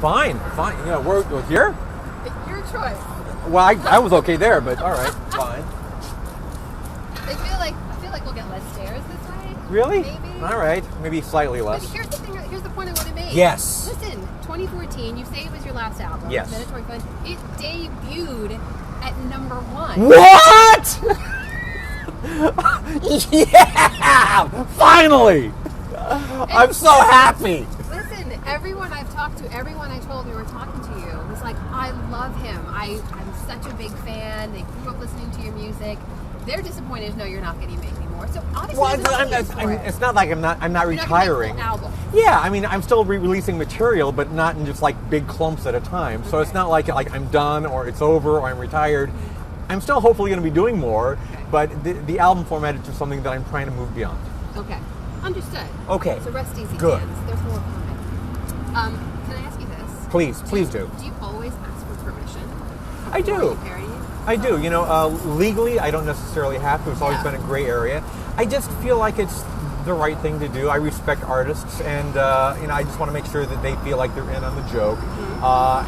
Fine. You know, we're here. Your choice. Well, I was okay there, but all right, fine. I feel like we'll get less stairs this way. Really? Maybe. All right, maybe slightly But less. here's the thing. Here's the point I want to make. Yes. Listen, 2014. You say it was your last album. Yes. Mandatory Fun. It debuted at number 1. What? Yeah! Finally! I'm so happy. Listen, everyone I've talked to, everyone I told we were talking to you was like, I love him. I'm such a big fan. They grew up listening to your music. They're disappointed to know you're not getting to make anymore. So obviously, It's not like I'm not retiring. You're not gonna make a full album. Yeah, I mean, I'm still releasing material, but not in just like big clumps at a time. So it's not like I'm done or it's over or I'm retired. I'm still hopefully going to be doing more, but the album format is just something that I'm trying to move beyond. Okay, understood. Okay. So rest easy, Good. fans. There's more coming. Can I ask you this? Please do. Do you always ask for permission? I do. before you parody? I do. You know, legally, I don't necessarily have to. It's always been a gray area. I just feel like it's the right thing to do. I respect artists, and you know, I just want to make sure that they feel like they're in on the joke,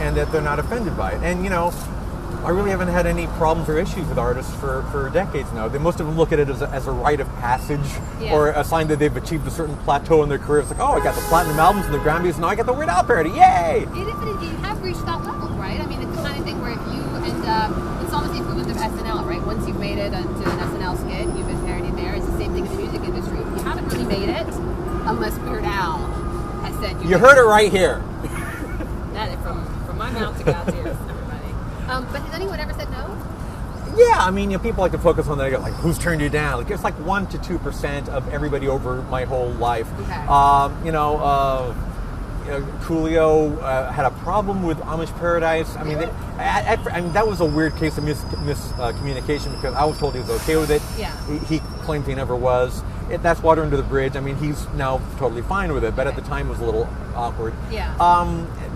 and that they're not offended by it. And you know, I really haven't had any problems or issues with artists for decades now. Most of them look at it as a rite of passage, or a sign that they've achieved a certain plateau in their career. It's like, oh, I got the platinum albums and the Grammys, now I got the Weird Al parody. Yay! You have reached that level, right? I mean, it's the kind of thing where if you end up, it's almost the equivalent of SNL, right? Once you've made it into an SNL skit, you've been parodied there. It's the same thing in the music industry. You haven't really made it unless Weird Al has said you. You heard it right here. That is from my mouth to God's ears, everybody. But has anyone ever said no? Yeah, I mean, you know, people like to focus on that, like who's turned you down. Like it's like 1% to 2% of everybody over my whole life. Okay. You know, Coolio had a problem with Amish Paradise. I mean, I mean, that was a weird case of miscommunication because I was told he was okay with it. Yeah. He claimed he never was. That's water under the bridge. I mean, he's now totally fine with it, but at the time it was a little awkward. Yeah.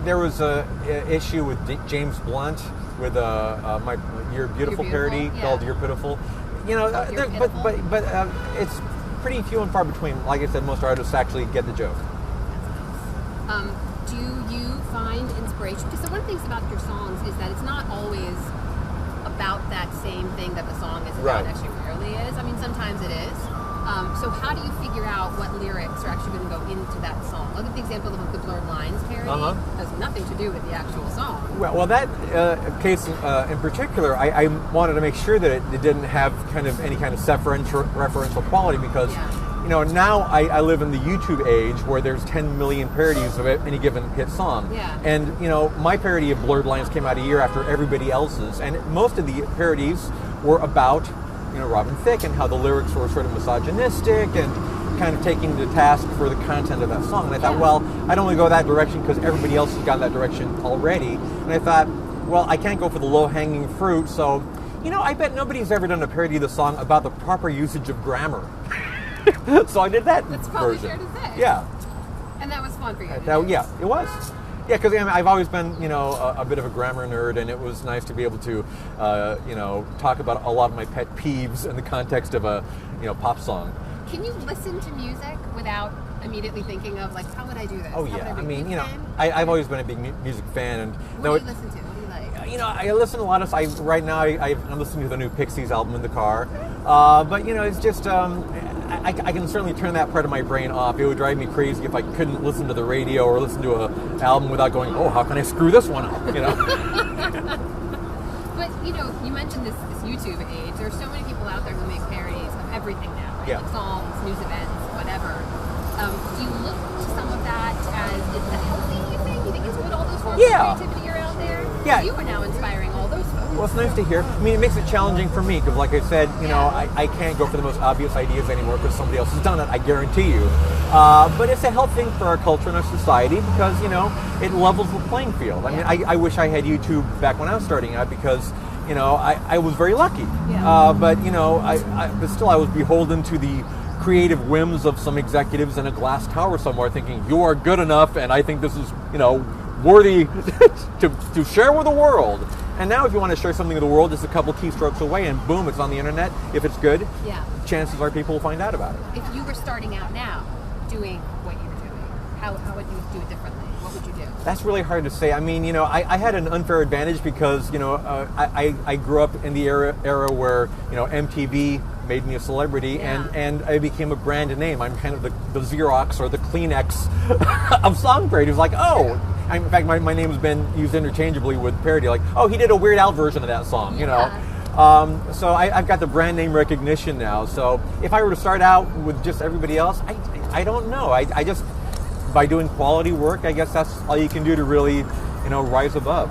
There was a issue with James Blunt with my You're Beautiful parody called You're Pitiful. You know, but it's pretty few and far between. Like I said, most artists actually get the joke. Do you find inspiration? So one of the things about your songs is that it's not always about that same thing that the song is about. Right. Actually, rarely is. I mean, sometimes it is. So how do you figure out what lyrics are actually going to go into that song? Look at the example of the Blurred Lines parody. Has nothing to do with the actual song. Well, that case in particular, I wanted to make sure that it didn't have any kind of self-referential quality because, you know, now I live in the YouTube age where there's 10 million parodies of any given hit song. Yeah. And, you know, my parody of Blurred Lines came out a year after everybody else's, and most of the parodies were about, you know, Robin Thicke and how the lyrics were sort of misogynistic and kind of taking to task for the content of that song. And I thought, well, I don't want to go that direction because everybody else has gone that direction already. And I thought, well, I can't go for the low-hanging fruit, so, you know, I bet nobody's ever done a parody of the song about the proper usage of grammar. So I did that That's probably version. fair to say. Yeah. And that was fun for you. Yeah, it was. Yeah, because I've always been, you know, a bit of a grammar nerd, and it was nice to be able to, you know, talk about a lot of my pet peeves in the context of a, you know, pop song. Can you listen to music without immediately thinking of, like, how would I do this? Oh, yeah. I mean, you know, I've always been a big music fan. And what do you listen to? What do you like? You know, I listen to a lot of... Right now, I'm listening to the new Pixies album in the car. But, you know, it's just... I can certainly turn that part of my brain off. It would drive me crazy if I couldn't listen to the radio or listen to an album without going, oh, how can I screw this one up? You know? But, you know, you mentioned this YouTube age. There are so many people out there who make parodies of everything now, right? Yeah. Like songs, news events, whatever. Do you look to some of that as, is that healthy, you think? You think it's good, all those forms of creativity are out there? Yeah. You are now inspiring all those folks. Well, it's nice to hear. I mean, it makes it challenging for me because, like I said, you know, I can't go for the most obvious ideas anymore because somebody else has done it, I guarantee you. But it's a health thing for our culture and our society because, you know, it levels the playing field. I mean, I wish I had YouTube back when I was starting out because, you know, I was very lucky. But, you know, but still I was beholden to the creative whims of some executives in a glass tower somewhere thinking, you are good enough and I think this is, you know, worthy to share with the world. And now if you want to share something with the world, just a couple keystrokes away and boom, it's on the internet. If it's good, chances are people will find out about it. If you were starting out now doing what you were doing, how would you do it differently? What would you do? That's really hard to say. I mean, I had an unfair advantage because, I grew up in the era where, MTV made me a celebrity, Yeah. and I became a brand name. I'm kind of the Xerox or the Kleenex of song parodies. Like, oh, in fact, my name has been used interchangeably with parody. Like, oh, he did a Weird Al version of that song, So I've got the brand name recognition now. So if I were to start out with just everybody else, I don't know. I just, by doing quality work, I guess that's all you can do to really, rise above.